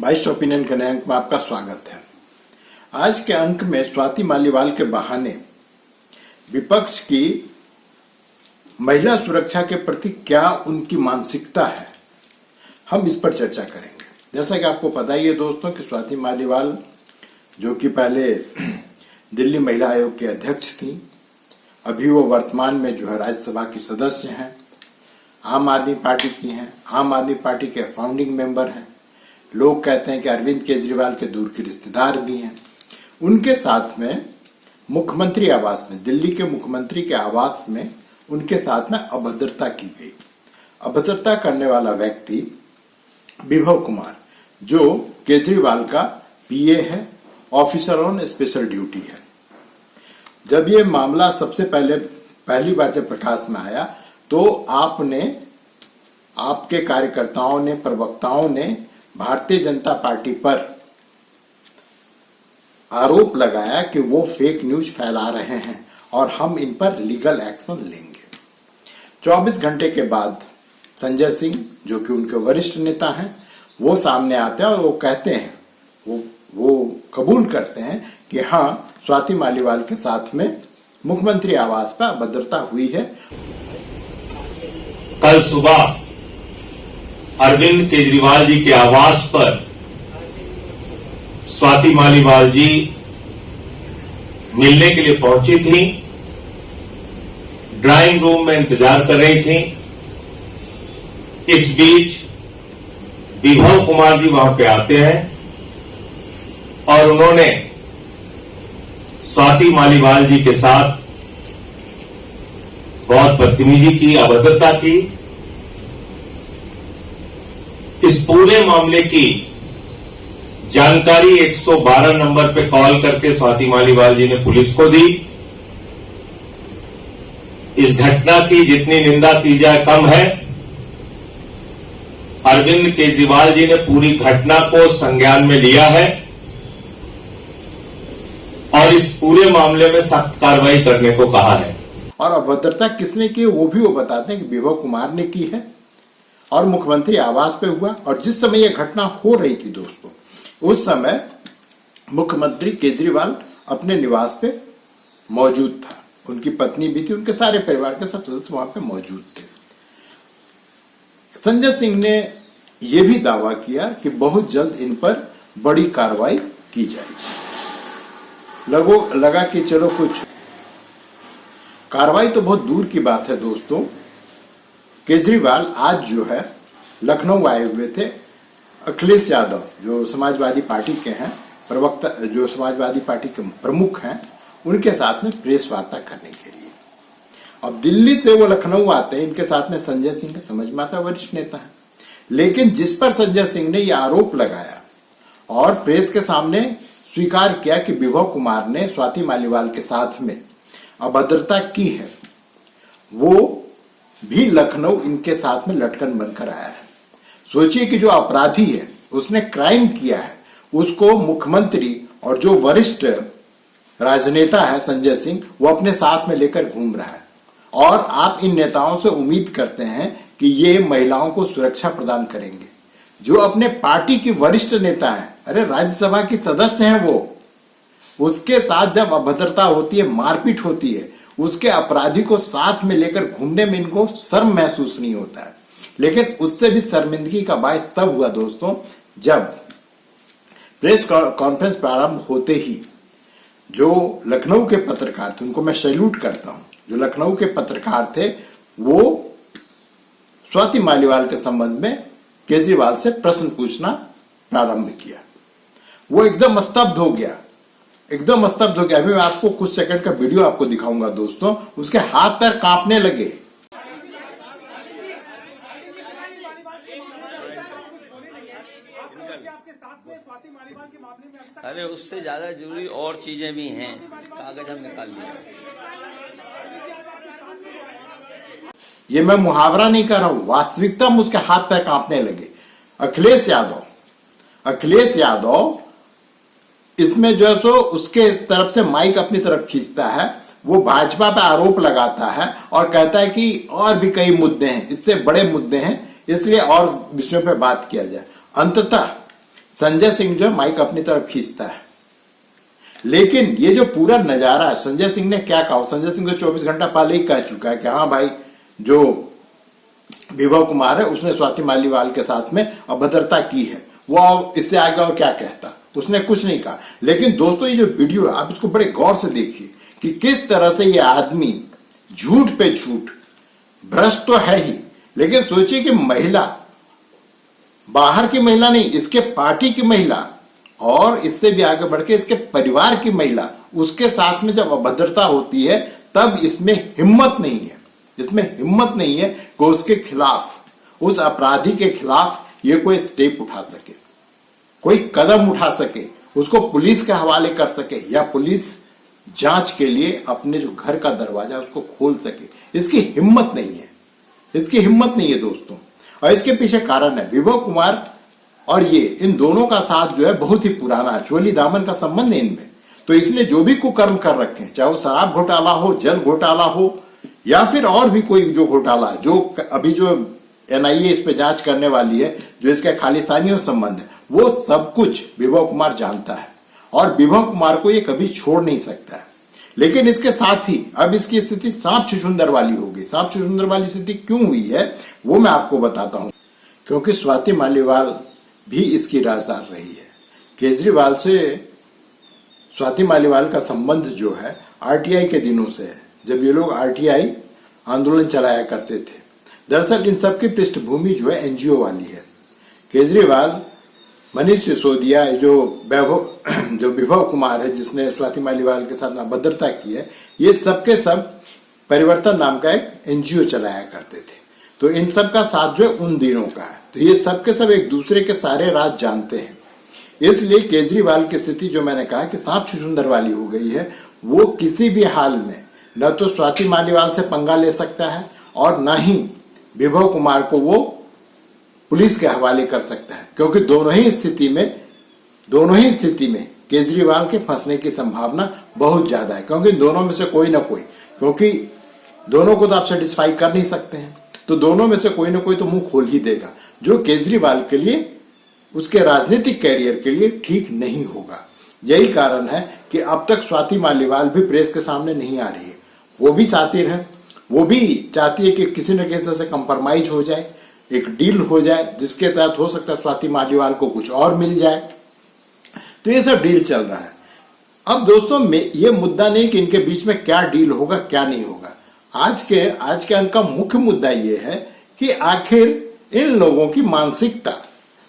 Mist opinion के नए अंक में आपका स्वागत है। आज के अंक में स्वाति मालीवाल के बहाने विपक्ष की महिला सुरक्षा के प्रति क्या उनकी मानसिकता है, हम इस पर चर्चा करेंगे। जैसा कि आपको पता ही है दोस्तों कि स्वाति मालीवाल जो कि पहले दिल्ली महिला आयोग के अध्यक्ष थी, अभी वो वर्तमान में जो है राज्यसभा की सदस्य हैं, आम आदमी पार्टी की हैं, आम आदमी पार्टी के फाउंडिंग मेंबर हैं। लोग कहते हैं कि अरविंद केजरीवाल के दूर के रिश्तेदार भी हैं। उनके साथ में मुख्यमंत्री आवास में, दिल्ली के मुख्यमंत्री के आवास में उनके साथ में अभद्रता की गई। अभद्रता करने वाला व्यक्ति विभव कुमार, जो केजरीवाल का पीए है, ऑफिसर ऑन स्पेशल ड्यूटी है। जब ये मामला सबसे पहली बार जब प्रकाश में आया तो आपके कार्यकर्ताओं ने, प्रवक्ताओं ने भारतीय जनता पार्टी पर आरोप लगाया कि वो फेक न्यूज फैला रहे हैं और हम इन पर लीगल एक्शन लेंगे। 24 घंटे के बाद संजय सिंह, जो कि उनके वरिष्ठ नेता हैं, वो सामने आते हैं और वो कहते हैं, वो कबूल करते हैं कि हाँ, स्वाति मालीवाल के साथ में मुख्यमंत्री आवास पर अभद्रता हुई है। कल सुबह अरविंद केजरीवाल जी के आवास पर स्वाति मालीवाल जी मिलने के लिए पहुंची थी, ड्राइंग रूम में इंतजार कर रही थी। इस बीच विभव कुमार जी वहां पे आते हैं और उन्होंने स्वाति मालीवाल जी के साथ बहुत बदतमीजी की, अभद्रता की। इस पूरे मामले की जानकारी 112 नंबर पे कॉल करके स्वाति मालीवाल जी ने पुलिस को दी। इस घटना की जितनी निंदा की जाए कम है। अरविंद केजरीवाल जी ने पूरी घटना को संज्ञान में लिया है और इस पूरे मामले में सख्त कार्रवाई करने को कहा है। और अभद्रता किसने की वो भी वो बताते हैं कि विभव कुमार ने की है और मुख्यमंत्री आवास पे हुआ। और जिस समय यह घटना हो रही थी दोस्तों, उस समय मुख्यमंत्री केजरीवाल अपने निवास पे मौजूद था, उनकी पत्नी भी थी, उनके सारे परिवार के सब सदस्य वहां पे मौजूद थे। संजय सिंह ने यह भी दावा किया कि बहुत जल्द इन पर बड़ी कार्रवाई की जाएगी। लगा कि चलो कुछ कार्रवाई तो बहुत दूर की बात है दोस्तों। केजरीवाल आज जो है लखनऊ आए हुए थे। अखिलेश यादव जो समाजवादी पार्टी के हैं, प्रवक्ता, जो समाजवादी पार्टी के प्रमुख हैं, उनके साथ में प्रेस वार्ता करने के लिए। अब दिल्ली से वो लखनऊ आते हैं, इनके साथ में संजय सिंह है, समझ में आता वरिष्ठ नेता है। लेकिन जिस पर संजय सिंह ने यह आरोप लगाया और प्रेस के सामने स्वीकार किया कि विभव कुमार ने स्वाति मालीवाल के साथ में अभद्रता की है, वो भी लखनऊ इनके साथ में लटकन बनकर आया है। सोचिए कि जो अपराधी है, उसने क्राइम किया है, उसको मुख्यमंत्री और जो वरिष्ठ राजनेता है संजय सिंह, वो अपने साथ में लेकर घूम रहा है। और आप इन नेताओं से उम्मीद करते हैं कि ये महिलाओं को सुरक्षा प्रदान करेंगे, जो अपने पार्टी की वरिष्ठ नेता है, अरे राज्यसभा की सदस्य हैं वो, उसके साथ जब अभद्रता होती है, मारपीट होती है, उसके अपराधी को साथ में लेकर घूमने में इनको शर्म महसूस नहीं होता है। लेकिन उससे भी शर्मिंदगी का बायस तब हुआ दोस्तों, जब प्रेस कॉन्फ्रेंस प्रारंभ होते ही जो लखनऊ के पत्रकार थे, उनको मैं सैल्यूट करता हूं, जो लखनऊ के पत्रकार थे, वो स्वाति मालीवाल के संबंध में केजरीवाल से प्रश्न पूछना प्रारंभ किया। वो एकदम स्तब्ध हो गया, एकदम स्तब्ध हो गया। अभी मैं आपको कुछ सेकंड का वीडियो आपको दिखाऊंगा दोस्तों। उसके हाथ पैर कांपने लगे। अरे उससे ज्यादा जरूरी और चीजें भी हैं, कागज हम निकाल लिए। ये मैं मुहावरा नहीं कर रहा हूं, वास्तविकता में उसके हाथ पैर कांपने लगे। अखिलेश यादव इसमें जो है सो उसके तरफ से माइक अपनी तरफ खींचता है, वो भाजपा पे आरोप लगाता है और कहता है कि और भी कई मुद्दे हैं, इससे बड़े मुद्दे हैं, इसलिए और विषयों पे बात किया जाए। अंततः संजय सिंह जो माइक अपनी तरफ खींचता है। लेकिन ये जो पूरा नजारा है, संजय सिंह ने क्या कहा, संजय सिंह तो 24 घंटा पहले ही कह चुका है कि हाँ भाई, जो विभव कुमार है उसने स्वाति मालीवाल के साथ में अभद्रता की है। वो इससे आगे और क्या कहता, उसने कुछ नहीं कहा। लेकिन दोस्तों ये जो वीडियो है आप इसको बड़े गौर से देखिए कि किस तरह से ये आदमी झूठ पे झूठ, भ्रष्ट तो है ही, लेकिन सोचिए कि महिला, बाहर की महिला नहीं, इसके पार्टी की महिला और इससे भी आगे बढ़ के इसके परिवार की महिला, उसके साथ में जब अभद्रता होती है तब इसमें हिम्मत नहीं है, इसमें हिम्मत नहीं है कि उसके खिलाफ, उस अपराधी के खिलाफ ये कोई स्टेप उठा सके, कोई कदम उठा सके, उसको पुलिस के हवाले कर सके या पुलिस जांच के लिए अपने जो घर का दरवाजा उसको खोल सके। इसकी हिम्मत नहीं है, इसकी हिम्मत नहीं है दोस्तों। और इसके पीछे कारण है विभव कुमार और ये, इन दोनों का साथ जो है बहुत ही पुराना, चोली दामन का संबंध है इनमें। तो इसने जो भी कुकर्म कर रखे हैं, चाहे वो शराब घोटाला हो, जल घोटाला हो या फिर और भी कोई जो घोटाला, जो अभी जो एनआईए इस पे जांच करने वाली है, जो इसके खालिस्तानियों संबंध है, वो सब कुछ विभव कुमार जानता है और विभव कुमार को ये कभी छोड़ नहीं सकता है। लेकिन इसके साथ ही अब इसकी स्थिति सांप छुछुंदर वाली हो गई। सांप छुछुंदर वाली स्थिति क्यों हुई है वो मैं आपको बताता हूं। क्योंकि स्वाति मालीवाल भी इसकी राजदार रही है। केजरीवाल से स्वाति मालीवाल का संबंध जो है आरटीआई के दिनों से है, जब ये लोग आरटीआई आंदोलन चलाया करते थे। दरअसल इन सब की पृष्ठभूमि जो है एनजीओ वाली है। केजरीवाल, मनीष सिसोदिया, जो विभव कुमार है जिसने स्वाति मालीवाल के साथ अभद्रता की है, ये सबके सब परिवर्तन नाम का एक एनजीओ चलाया करते थे। तो इन सब का साथ जो है उन दिनों का है। तो ये सबके सब एक दूसरे के सारे राज जानते हैं। इसलिए केजरीवाल की स्थिति जो मैंने कहा कि सांप छुछुंदर वाली हो गई है, वो किसी भी हाल में न तो स्वाति मालीवाल से पंगा ले सकता है और न ही विभव कुमार को वो पुलिस के हवाले कर सकता है। क्योंकि दोनों ही स्थिति में केजरीवाल के फंसने की संभावना बहुत ज्यादा है। क्योंकि दोनों में से कोई ना कोई, क्योंकि दोनों को तो आप सेटिस्फाई कर नहीं सकते हैं, तो दोनों में से कोई ना कोई तो मुंह खोल ही देगा, जो केजरीवाल के लिए, उसके राजनीतिक कैरियर के लिए ठीक नहीं होगा। यही कारण है कि अब तक स्वाति मालीवाल भी प्रेस के सामने नहीं आ रही है। वो भी सातिर है, वो भी चाहती है कि किसी न किसी से कंप्रोमाइज हो जाए, एक डील हो जाए जिसके तहत हो सकता है स्वाति मालीवाल को कुछ और मिल जाए। तो ये सब डील चल रहा है। अब दोस्तों ये मुद्दा नहीं कि इनके बीच में क्या डील होगा क्या नहीं होगा। आज के अंक का मुख्य मुद्दा ये है कि आखिर इन लोगों की मानसिकता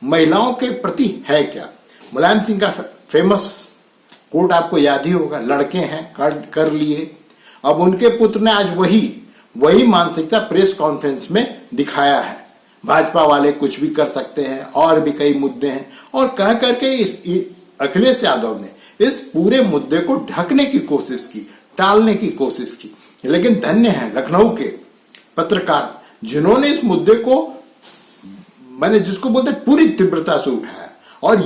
महिलाओं के प्रति है क्या। मुलायम सिंह का फेमस कोट आपको याद ही होगा, लड़के हैं कर लिए। अब उनके पुत्र ने आज वही मानसिकता प्रेस कॉन्फ्रेंस में दिखाया है। भाजपा वाले कुछ भी कर सकते हैं और भी कई मुद्दे हैं, और कह करके अखिलेश यादव ने इस पूरे मुद्दे को ढकने की कोशिश की, टालने की कोशिश की। लेकिन धन्य है लखनऊ के पत्रकार जिन्होंने इस मुद्दे को, मैंने जिसको बोलते पूरी तीव्रता से उठाया। और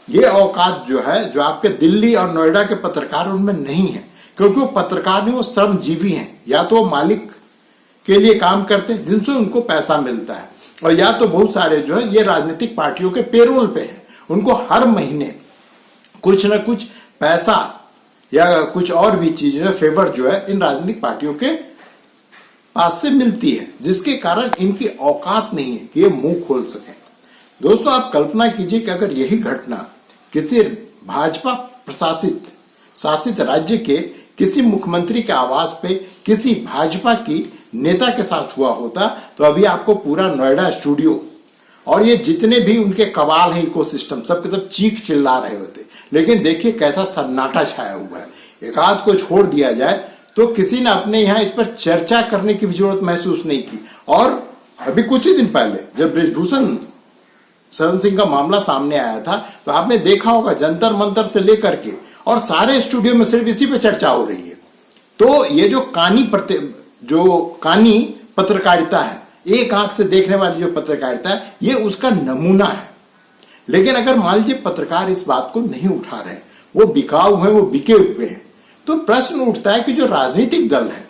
ये औकात जो है, जो आपके दिल्ली और नोएडा के पत्रकार उनमें नहीं है। क्योंकि वो पत्रकार नहीं, वो श्रमजीवी हैं। या तो वो मालिक के लिए काम करते हैं जिनसे उनको पैसा मिलता है, और या तो बहुत सारे जो है ये राजनीतिक पार्टियों के पेरोल पे हैं। उनको हर महीने कुछ न कुछ पैसा या कुछ और भी चीज जो है, फेवर जो है इन राजनीतिक पार्टियों के पास से मिलती है, जिसके कारण इनकी औकात नहीं है कि ये मुंह खोल सके। दोस्तों आप कल्पना कीजिए कि अगर यही घटना किसी भाजपा शासित राज्य के किसी मुख्यमंत्री के आवास पे किसी भाजपा की नेता के साथ हुआ होता, तो अभी आपको पूरा नोएडा स्टूडियो और ये जितने भी उनके कबाल है इकोसिस्टम, सबके सब चीख चिल्ला रहे होते। लेकिन देखिए कैसा सन्नाटा छाया हुआ है। एक आध को छोड़ दिया जाए तो किसी ने अपने यहाँ इस पर चर्चा करने की भी जरूरत महसूस नहीं की। और अभी कुछ ही दिन पहले जब बृजभूषण शरण सिंह का मामला सामने आया था, तो आपने देखा होगा जंतर मंतर से लेकर के और सारे स्टूडियो में सिर्फ इसी पे चर्चा हो रही है। तो ये जो कानी पत्रकारिता है, एक आंख से देखने वाली जो पत्रकारिता है, ये उसका नमूना है। लेकिन अगर मान लीजिए पत्रकार इस बात को नहीं उठा रहे, वो बिकाऊ हैं, वो बिके हुए हैं, तो प्रश्न उठता है कि जो राजनीतिक दल है,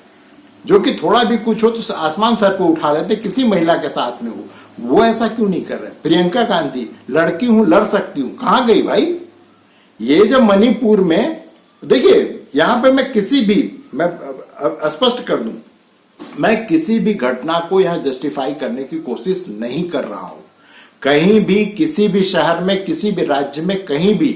जो कि थोड़ा भी कुछ हो तो आसमान सर पे उठा लेते, किसी महिला के साथ में हो, वो ऐसा क्यों नहीं कर रहे? प्रियंका गांधी, लड़की हूं, लड़ सकती हूं, कहां गई भाई? ये जब मणिपुर में, देखिए यहां पे मैं स्पष्ट कर दूं, मैं किसी भी घटना को यहां जस्टिफाई करने की कोशिश नहीं कर रहा हूं। कहीं भी, किसी भी शहर में, किसी भी राज्य में, कहीं भी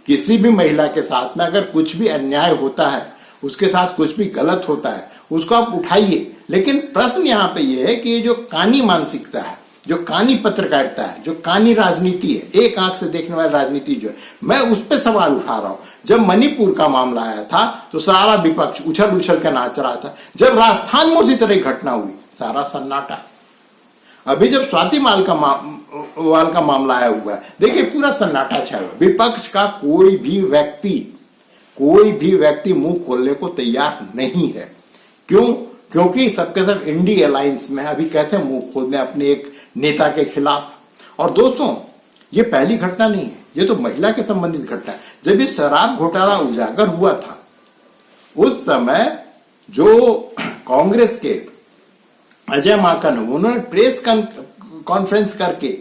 किसी भी महिला के साथ में अगर कुछ भी अन्याय होता है, उसके साथ कुछ भी गलत होता है, उसको आप उठाइए। लेकिन प्रश्न यहां पे ये है कि ये जो कानी मानसिकता है, जो कानी पत्रकारिता है, जो कानी राजनीति है, एक आंख से देखने वाली राजनीति जो है, मैं उस पर सवाल उठा रहा हूं। जब मणिपुर का मामला आया था तो सारा विपक्ष उछल उछल कर नाच रहा था। जब राजस्थान में उसी तरह घटना हुई, सारा सन्नाटा। अभी जब स्वाति माल का मामला आया हुआ है, देखिए पूरा सन्नाटा छाया हुआ। विपक्ष का कोई भी व्यक्ति मुंह खोलने को तैयार नहीं है। क्यों? क्योंकि सबके सब इंडी अलायंस में अभी कैसे मुंह खोल दें अपने एक नेता के खिलाफ। और दोस्तों, ये पहली घटना नहीं है, ये तो महिला के संबंधित घटना है। जब ये शराब घोटाला उजागर हुआ था, उस समय जो कांग्रेस के अजय माकन, उन्होंने प्रेस कॉन्फ्रेंस करके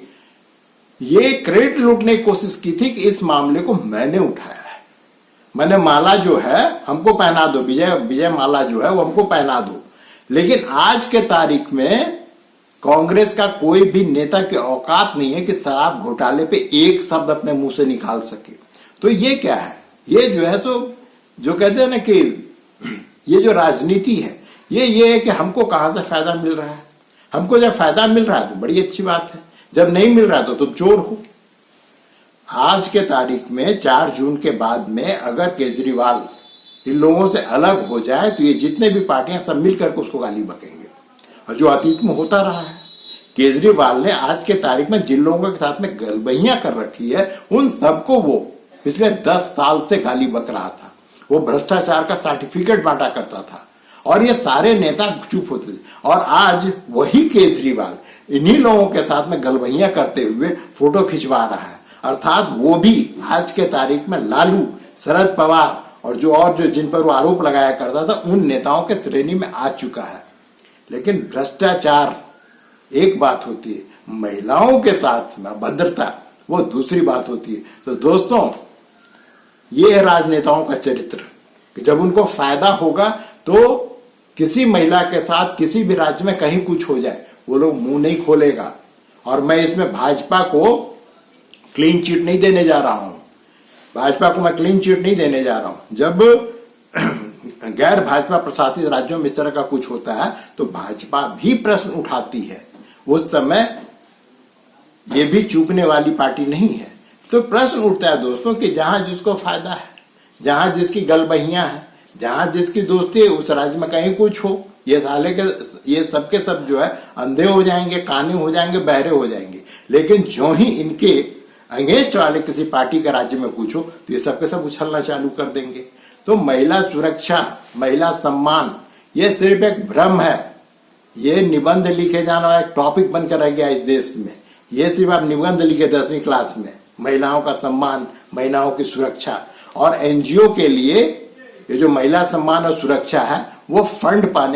ये क्रेडिट लूटने की कोशिश की थी कि इस मामले को मैंने उठाया है, मैंने माला जो है हमको पहना दो, विजय माला जो है वो हमको पहना दो। लेकिन आज के तारीख में कांग्रेस का कोई भी नेता की औकात नहीं है कि शराब घोटाले पे एक शब्द अपने मुंह से निकाल सके। तो ये क्या है? ये जो है सो जो कहते हैं ना कि ये जो राजनीति है, ये है कि हमको कहां से फायदा मिल रहा है। हमको जब फायदा मिल रहा है तो बड़ी अच्छी बात है, जब नहीं मिल रहा तो तुम चोर हो। आज के तारीख में 4 जून के बाद में अगर केजरीवाल इन लोगों से अलग हो जाए तो ये जितने भी पार्टियां सब मिलकर उसको गाली बकेंगे। और जो अतीत में होता रहा है, केजरीवाल ने आज के तारीख में जिन लोगों के साथ में गलबहियां कर रखी है, उन सबको वो पिछले 10 साल से गाली बक रहा था। वो भ्रष्टाचार का सर्टिफिकेट बांटा करता था और ये सारे नेता चुप होते थे। और आज वही केजरीवाल इन्हीं लोगों के साथ में गलबहियां करते हुए फोटो खिंचवा रहा है। अर्थात वो भी आज के तारीख में लालू, शरद पवार और जो जिन पर वो आरोप लगाया करता था, उन नेताओं के श्रेणी में आ चुका है। लेकिन भ्रष्टाचार एक बात होती है, महिलाओं के साथ में अभद्रता वो दूसरी बात होती है। तो दोस्तों, ये है राजनेताओं का चरित्र कि जब उनको फायदा होगा तो किसी महिला के साथ किसी भी राज्य में कहीं कुछ हो जाए, वो लोग मुंह नहीं खोलेगा। और मैं इसमें भाजपा को क्लीन चिट नहीं देने जा रहा हूं, भाजपा को मैं क्लीन चिट नहीं देने जा रहा हूं। जब गैर भाजपा प्रशासित राज्यों में इस तरह का कुछ होता है तो भाजपा भी प्रश्न उठाती है। उस समय ये भी चूकने वाली पार्टी नहीं है। तो प्रश्न उठता है दोस्तों कि जहां जिसको फायदा है, जहां जिसकी गलबहियां है, जहां जिसकी दोस्ती है, उस राज्य में कहीं कुछ हो, ये सबके सब जो है अंधे हो जाएंगे, काने हो जाएंगे, बहरे हो जाएंगे। लेकिन जो ही इनके अगेंस्ट वाले किसी पार्टी के राज्य में कुछ हो तो ये सबके सब उछलना चालू कर देंगे। तो महिला सुरक्षा, महिला सम्मान, ये सिर्फ एक भ्रम है। ये निबंध लिखे जाने वाला एक टॉपिक बनकर रह गया इस देश में। ये सिर्फ आप निबंध लिखे 10वीं क्लास में, महिलाओं का सम्मान, महिलाओं की सुरक्षा। और एनजीओ के लिए ये जो महिला सम्मान और सुरक्षा है वो फंड पाने